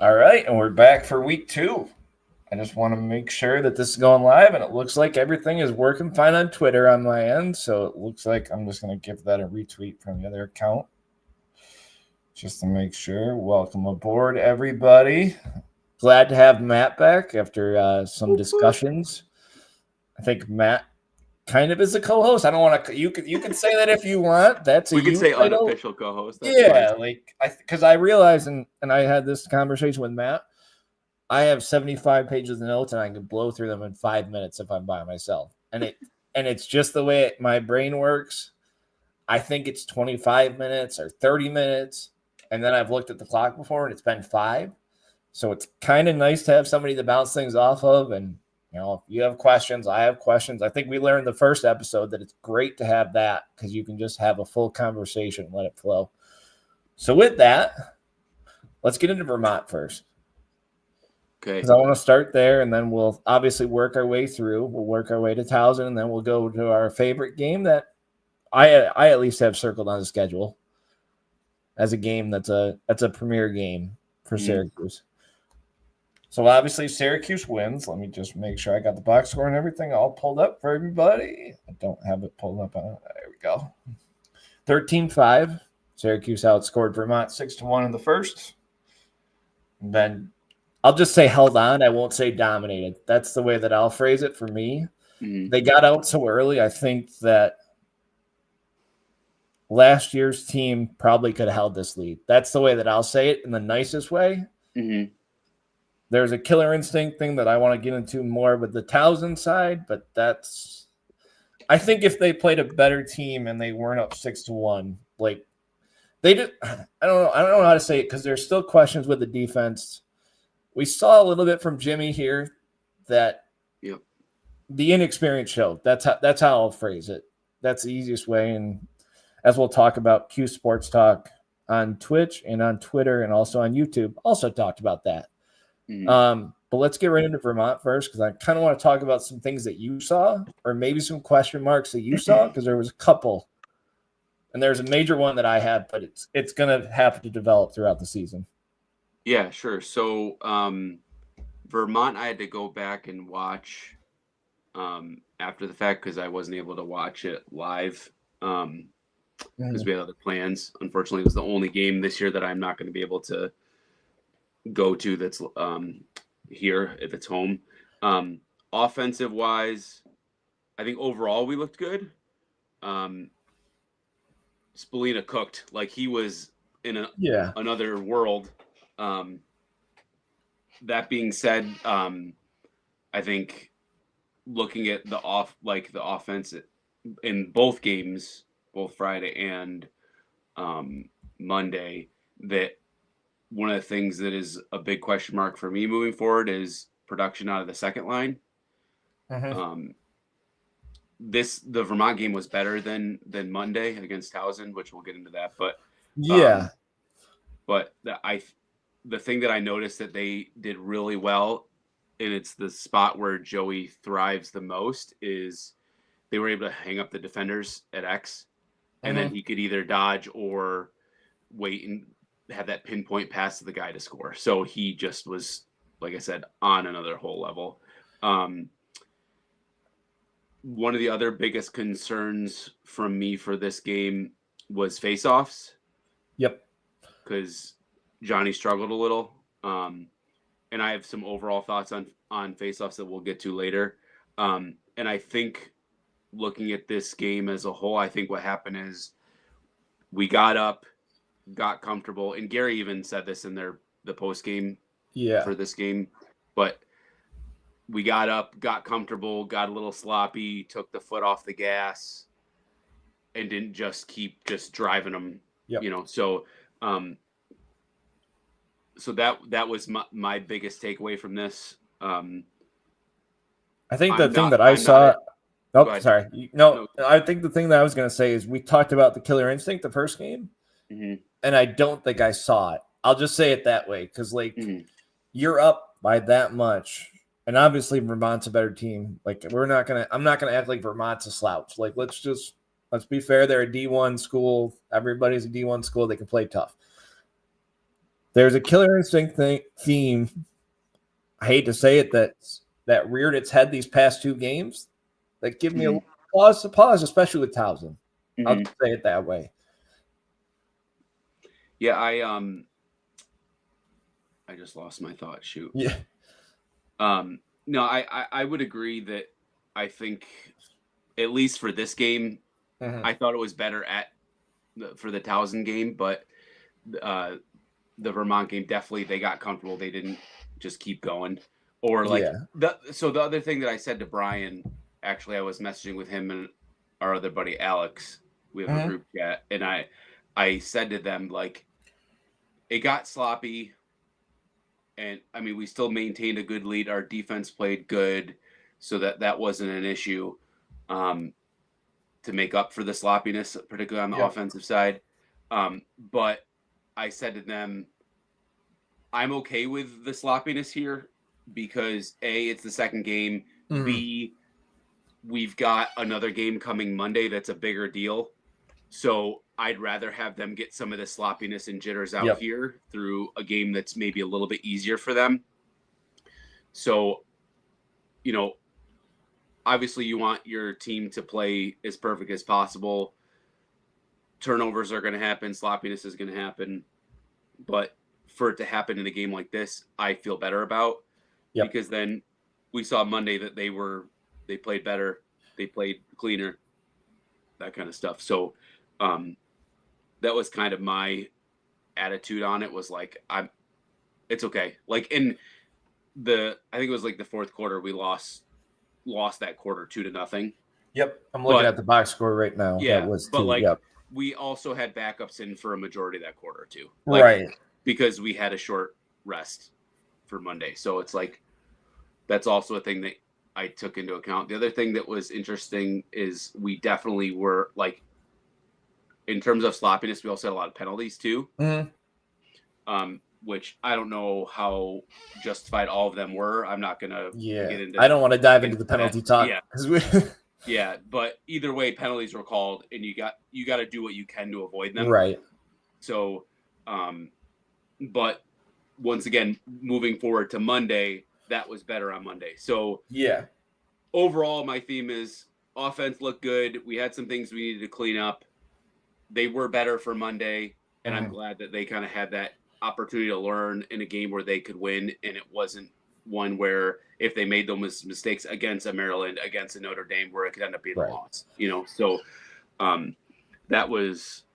All right, and we're back for week 2. I just want to make sure that this is going live, and it looks like everything is working fine on Twitter on my end. So it looks like I'm just going to give that a retweet from the other account just to make sure. Welcome aboard, everybody. Glad to have Matt back after some discussions. I think Matt kind of is a co-host. I don't want to. You can say that if you want. That's a We could you say title. unofficial co-host. That's Yeah, fine. like because I realized and I had this conversation with Matt. I have 75 pages of notes and I can blow through them in 5 minutes if I'm by myself. And it's just the way my brain works. I think it's 25 minutes or 30 minutes. And then I've looked at the clock before and it's been 5. So it's kind of nice to have somebody to bounce things off of. And, if you have questions, I have questions. I think we learned the first episode that it's great to have that because you can just have a full conversation and let it flow. So with that, let's get into Vermont first. Okay. Because I want to start there, and then we'll obviously work our way through. We'll work our way to Towson, and then we'll go to our favorite game that I at least have circled on the schedule as a game that's a premier game for Syracuse. So obviously Syracuse wins. Let me just make sure I got the box score and everything all pulled up for everybody. I don't have it pulled up. There we go. 13-5. Syracuse outscored Vermont 6-1 in the first. And then I'll just say held on. I won't say dominated. That's the way that I'll phrase it for me. Mm-hmm. They got out so early. I think that last year's team probably could have held this lead. That's the way that I'll say it in the nicest way. Mm-hmm. There's a killer instinct thing that I want to get into more with the Towson side, but I think if they played a better team and they weren't up 6-1, like they did, I don't know how to say it because there's still questions with the defense. We saw a little bit from Jimmy here that the inexperience showed. That's how I'll phrase it. That's the easiest way. And as we'll talk about, Q Sports Talk on Twitch and on Twitter and also on YouTube also talked about that. Mm-hmm. But let's get right into Vermont first because I kind of want to talk about some things that you saw or maybe some question marks that you saw because there was a couple. And there's a major one that I have, but it's going to have to develop throughout the season. Yeah, sure. So Vermont, I had to go back and watch after the fact because I wasn't able to watch it live because we had other plans. Unfortunately, it was the only game this year that I'm not going to be able to go to that's here if it's home. Offensive wise, I think overall we looked good. Spallina cooked like he was in another world. That being said, I think looking at the offense in both games, both Friday and Monday, that one of the things that is a big question mark for me moving forward is production out of the second line. Mm-hmm. The Vermont game was better than Monday against Towson, which we'll get into that. But but the thing that I noticed that they did really well, and it's the spot where Joey thrives the most, is they were able to hang up the defenders at X, and then he could either dodge or wait and have that pinpoint pass to the guy to score. So he just was, like I said, on another whole level. One of the other biggest concerns from me for this game was faceoffs. Yep. Because Johnny struggled a little. And I have some overall thoughts on faceoffs that we'll get to later. And I think looking at this game as a whole, I think what happened is we got up, got comfortable, and Gary even said this in the post game for this game, but we got up, got comfortable, got a little sloppy, took the foot off the gas, and didn't just keep driving them. So so that was my biggest takeaway from this. I think the thing that I saw. Sorry. No, I think the thing that I was going to say is we talked about the killer instinct the first game, and I don't think I saw it. I'll just say it that way because, you're up by that much, and obviously Vermont's a better team. I'm not gonna act like Vermont's a slouch. Let's be fair. They're a D1 school. Everybody's a D1 school. They can play tough. there's a killer instinct theme. I hate to say it, that reared its head these past two games that give me a pause, especially with Towson. I'll just say it that way. Yeah, I just lost my thought. Shoot. Yeah. No, I would agree that I think at least for this game, I thought it was better for the Towson game, but the Vermont game definitely they got comfortable. They didn't just keep going. Or like so the other thing that I said to Brian, actually I was messaging with him and our other buddy Alex. We have a group chat, and I said to them, like, it got sloppy. And I mean, we still maintained a good lead. Our defense played good, so that wasn't an issue to make up for the sloppiness, particularly on the offensive side. But I said to them, I'm okay with the sloppiness here because A, it's the second game. B, we've got another game coming Monday that's a bigger deal. So I'd rather have them get some of the sloppiness and jitters out here through a game that's maybe a little bit easier for them. So, you know, obviously you want your team to play as perfect as possible. Turnovers are going to happen. Sloppiness is going to happen. But for it to happen in a game like this, I feel better about because then we saw Monday that they played better. They played cleaner, that kind of stuff. So, that was kind of my attitude on it was like, it's okay. Like I think it was like the fourth quarter, we lost that quarter 2-0. Yep. I'm looking at the box score right now. Yeah. That was but we also had backups in for a majority of that quarter too. Right. Because we had a short rest for Monday. So it's like, that's also a thing that I took into account. The other thing that was interesting is we definitely were like, in terms of sloppiness, we also had a lot of penalties too, which I don't know how justified all of them were. I'm not going to get into. I don't want to dive into the penalty talk. Yeah, but either way, penalties were called, and you got to do what you can to avoid them. Right. So, but once again, moving forward to Monday, that was better on Monday. So overall, my theme is offense looked good. We had some things we needed to clean up. They were better for Monday, and I'm glad that they kind of had that opportunity to learn in a game where they could win, and it wasn't one where if they made those mistakes against a Maryland, against a Notre Dame, where it could end up being a loss. So that was,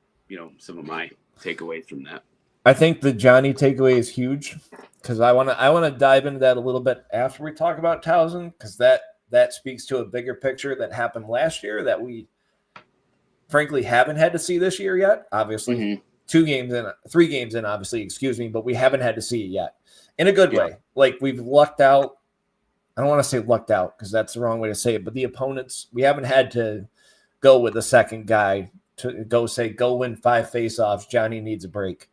some of my takeaways from that. I think the Johnny takeaway is huge because I want to dive into that a little bit after we talk about Towson because that speaks to a bigger picture that happened last year that we frankly haven't had to see this year yet. Obviously, 3 games in, obviously, but we haven't had to see it yet in a good way. Like we've lucked out. I don't want to say lucked out because that's the wrong way to say it, but the opponents, we haven't had to go with the second guy to go win 5 faceoffs. Johnny needs a break.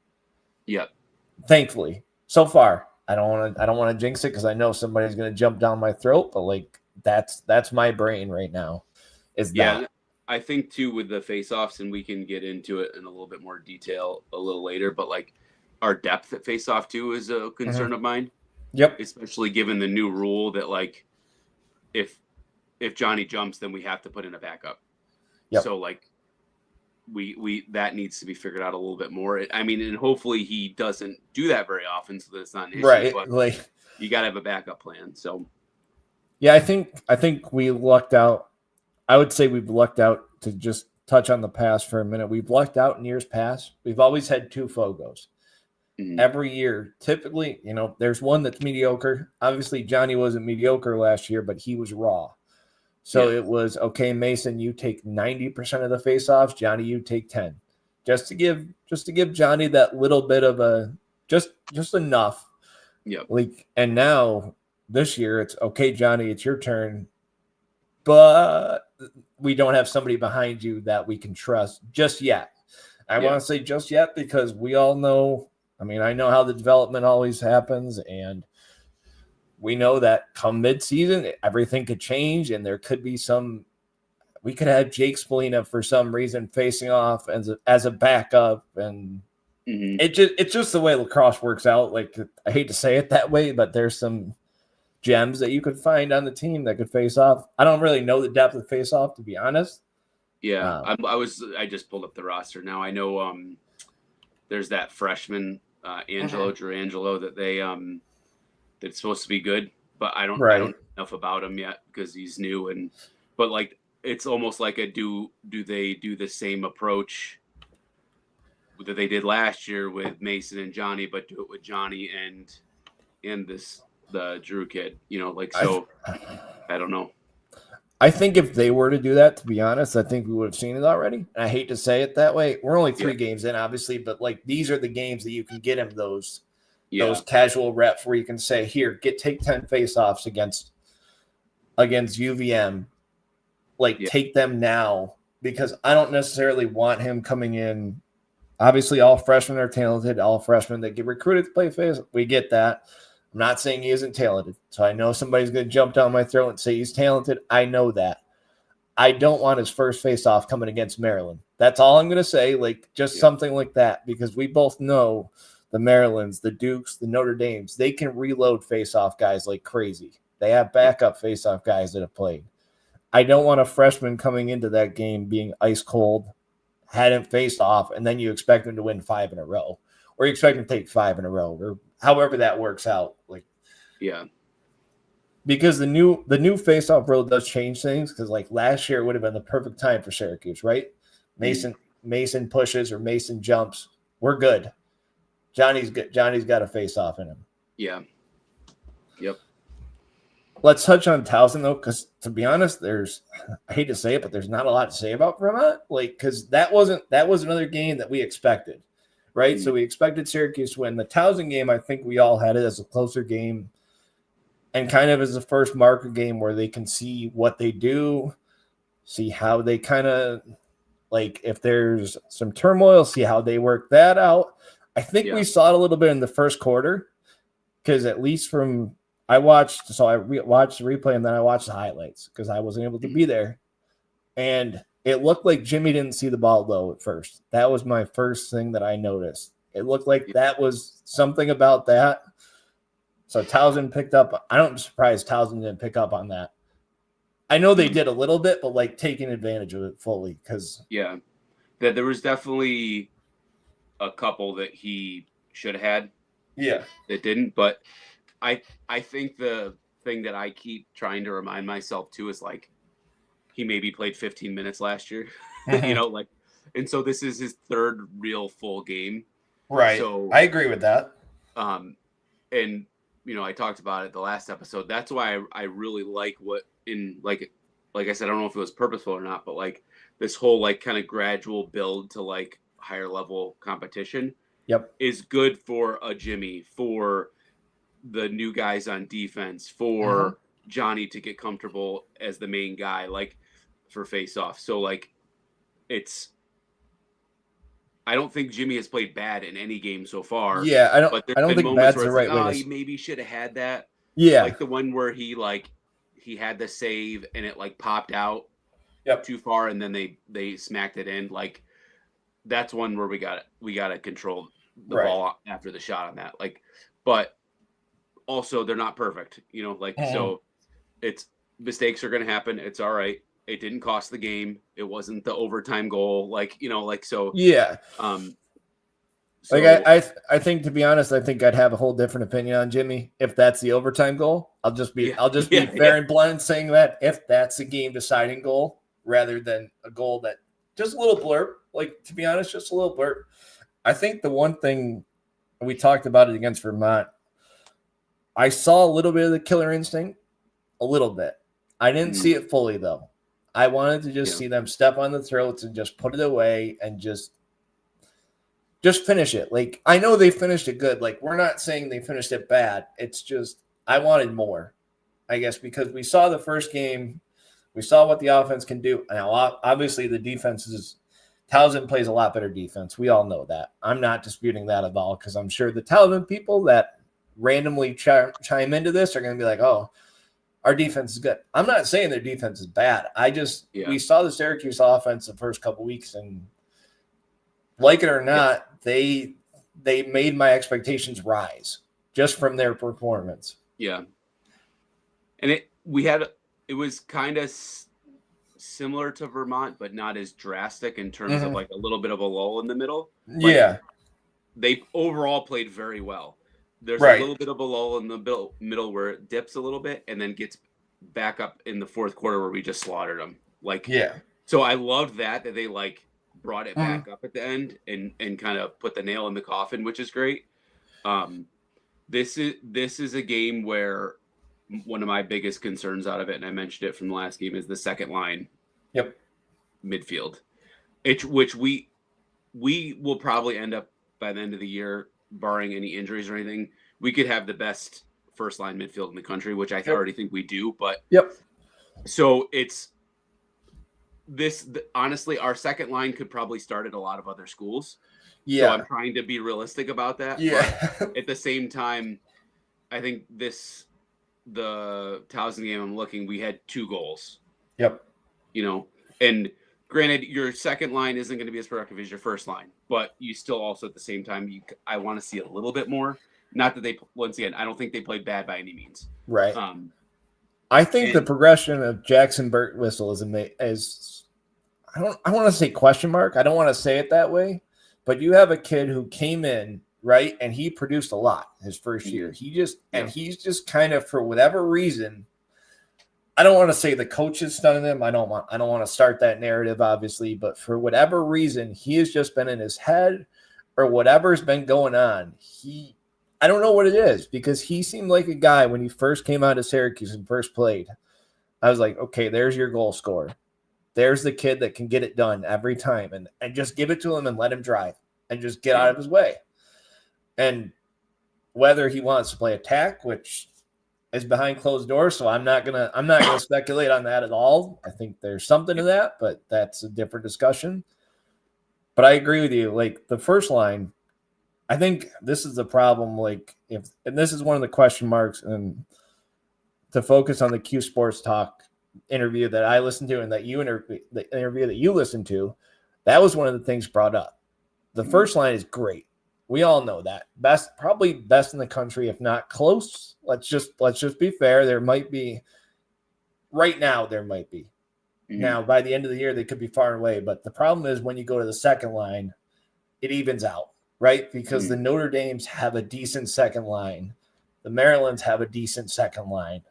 Yep. Thankfully, so far, I don't want to jinx it because I know somebody's going to jump down my throat, but like that's my brain right now. I think too with the faceoffs, and we can get into it in a little bit more detail a little later, but like our depth at faceoff too is a concern of mine. Yep. Especially given the new rule that like if Johnny jumps, then we have to put in a backup. Yep. So like we that needs to be figured out a little bit more. I mean, and hopefully he doesn't do that very often, so that's not an issue. Right. But like you got to have a backup plan. So yeah, I think we lucked out. I would say we've lucked out to just touch on the past for a minute. We've lucked out in years past. We've always had 2 Fogos. Every year, typically, there's one that's mediocre. Obviously, Johnny wasn't mediocre last year, but he was raw. So it was, okay, Mason, you take 90% of the faceoffs. Johnny, you take 10. Just to give Johnny that little bit of just enough. Yep. Like, and now this year it's okay, Johnny, it's your turn. But we don't have somebody behind you that we can trust just yet. I want to say just yet because we all know, I know how the development always happens, and we know that come midseason, everything could change, and there could be we could have Jake Spallina for some reason facing off as a backup, and it's just the way lacrosse works out. Like, I hate to say it that way, but there's some gems that you could find on the team that could face off. I don't really know the depth of face off, to be honest. Yeah, I just pulled up the roster now. I know there's that freshman Angelo Durangelo that that's supposed to be good, but I don't know enough about him yet because he's new. But like it's almost like do they do the same approach that they did last year with Mason and Johnny, but do it with Johnny and the Drew kid, so I don't know. I think if they were to do that, to be honest, I think we would have seen it already. And I hate to say it that way. We're only 3 games in, obviously, but like these are the games that you can get him those casual reps where you can say, here, take 10 face-offs against UVM. Take them now, because I don't necessarily want him coming in. Obviously, all freshmen are talented. All freshmen that get recruited to play face, we get that. I'm not saying he isn't talented. So I know somebody's going to jump down my throat and say he's talented. I know that. I don't want his first face-off coming against Maryland. That's all I'm going to say, something like that, because we both know the Marylands, the Dukes, the Notre Dames, they can reload face-off guys like crazy. They have backup face-off guys that have played. I don't want a freshman coming into that game being ice cold, hadn't faced off, and then you expect him to win 5 in a row, or you expect him to take 5 in a row, or however that works out. Because the new face-off rule does change things, because last year it would have been the perfect time for Syracuse, right? Mason pushes or Mason jumps. We're good. Johnny's got a face-off in him. Yeah. Yep. Let's touch on Towson, though, because to be honest, I hate to say it, but there's not a lot to say about Vermont. Because that was another game that we expected, right? So we expected Syracuse to win. The Towson game, I think we all had it as a closer game, and kind of as the first marker game where they can see what they do, see how they kind of if there's some turmoil, see how they work that out. I think we saw it a little bit in the first quarter, because at least I watched the replay and then I watched the highlights because I wasn't able to be there. And it looked like Jimmy didn't see the ball low at first. That was my first thing that I noticed. It looked like that was something about that. So Towson picked up. I'm surprised Towson didn't pick up on that. I know they did a little bit, but taking advantage of it fully. That there was definitely a couple that he should have had. Yeah. That didn't, but I think the thing that I keep trying to remind myself too is he maybe played 15 minutes last year, and so this is his 3rd real full game. Right. So I agree with that. And I talked about it the last episode. That's why I really like what like I said, I don't know if it was purposeful or not, but this whole kind of gradual build to higher level competition. Yep. Is good for a Jimmy, for the new guys on defense, for Johnny to get comfortable as the main guy, for face-off. So I don't think Jimmy has played bad in any game so far. Yeah, I don't think bad's the right way. He maybe should have had that. Yeah, the one where he had the save and it popped out too far, and then they smacked it in. That's one where we got to control the ball after the shot on that. But also they're not perfect, so it's mistakes are going to happen. It's all right. It didn't cost the game. It wasn't the overtime goal. So yeah. I think, to be honest, I think I'd have a whole different opinion on Jimmy if that's the overtime goal. I'll just be fair and blunt saying that if that's a game deciding goal rather than a goal that just a little blurb, to be honest, just a little blurb. I think the one thing we talked about it against Vermont, I saw a little bit of the killer instinct, a little bit. I didn't see it fully though. I wanted to just see them step on the throats and just put it away and just finish it. I know they finished it good. We're not saying they finished it bad. It's just I wanted more, I guess, because we saw the first game. We saw what the offense can do. Now, obviously, the defense is Towson plays a lot better defense. We all know that. I'm not disputing that at all because I'm sure the Towson people that randomly chime into this are going to be like, oh, our defense is good. I'm not saying their defense is bad. We saw the Syracuse offense the first couple weeks, and like it or not, they they made my expectations rise just from their performance. Yeah. And it was kind of similar to Vermont, but not as drastic in terms of like a little bit of a lull in the middle. Yeah. They overall played very well. There's Right. a little bit of a lull in the middle where it dips a little bit and then gets back up in the fourth quarter where we just slaughtered them. Like, Yeah. so I loved that they like brought it back up at the end and kind of put the nail in the coffin, which is great. This is a game where one of my biggest concerns out of it, and I mentioned it from the last game, is the second line. Yep. Midfield, which we will probably end up by the end of the year, barring any injuries or anything. We could have the best first line midfield in the country, which I already think we do. But so it's this. Honestly, our second line could probably start at a lot of other schools. Yeah, so I'm trying to be realistic about that. Yeah. But at the same time, I think the Towson game I'm looking, we had 2 goals. Yep. You know, and granted, your second line isn't going to be as productive as your first line, but you still also at the same time, I want to see a little bit more. Not that once again, I don't think they played bad by any means. Right. I think the progression of Jackson Birtwistle is I want to say question mark. I don't want to say it that way, but you have a kid who came in, right, and he produced a lot his first year. He's just kind of, for whatever reason, I don't want to say the coach is stunning him. I don't want to start that narrative, obviously, but for whatever reason, he has just been in his head, or whatever's been going on. I don't know what it is, because he seemed like a guy when he first came out of Syracuse and first played. I was like, okay, there's your goal scorer. There's the kid that can get it done every time, and just give it to him and let him drive and just get out of his way. And whether he wants to play attack, which is behind closed doors, so I'm not gonna speculate on that at all. I think there's something to that, but that's a different discussion. But I agree with you. Like, the first line, I think this is the problem. Like, and this is one of the question marks, and to focus on the Q Sports Talk interview that I listened to, and the interview that you listened to, that was one of the things brought up. The first line is great. We all know that. Probably best in the country, if not close. Let's just be fair. There might be. Right now, there might be. Now, by the end of the year, they could be far away. But the problem is when you go to the second line, it evens out, right? Because the Notre Dames have a decent second line. The Marylands have a decent second line.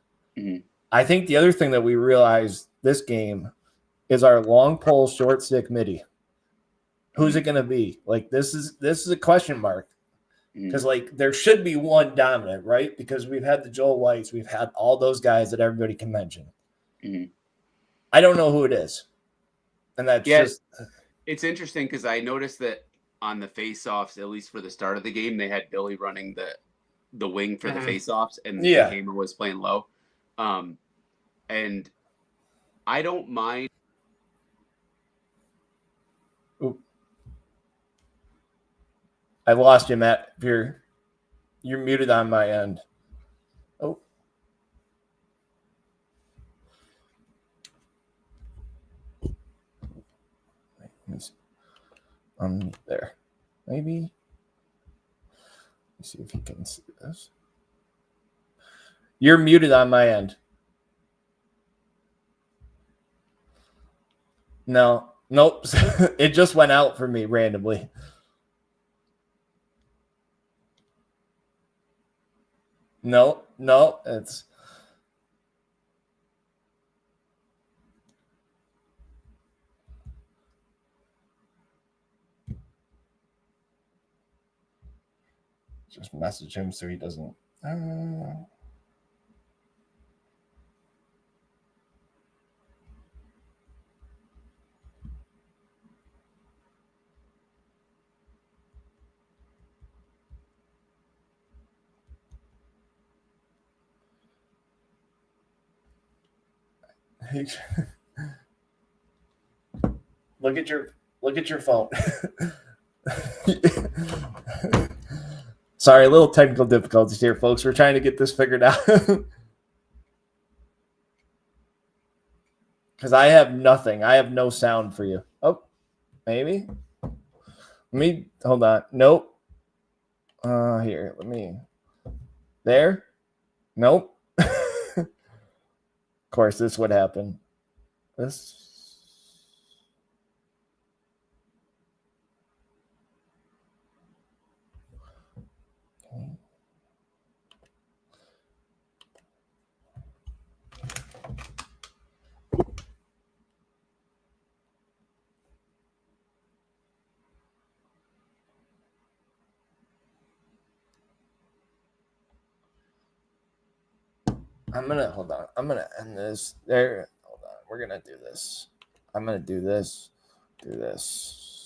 I think the other thing that we realized this game is our long pole, short stick midi. Who's it going to be? Like, this is a question mark, because like there should be one dominant, right? Because we've had the Joel Whites, we've had all those guys that everybody can mention. I don't know who it is, and that's just. It's interesting because I noticed that on the face-offs, at least for the start of the game, they had Billy running the wing for the face-offs, and Hamer was playing low. And I don't mind. I lost you, Matt. You're muted on my end. Oh. There. Maybe. Let's see if you can see this. You're muted on my end. No. Nope. It just went out for me randomly. No, it's just message him so he doesn't. Look at your phone. Sorry, a little technical difficulties here, folks. We're trying to get this figured out. Because I have nothing. I have no sound for you. Oh, maybe. Hold on. Nope. here, let me. There? Nope. Of course, this would happen. This. Okay. Hold on. I'm gonna end this. There. Hold on. We're gonna do this. I'm gonna do this. Do this.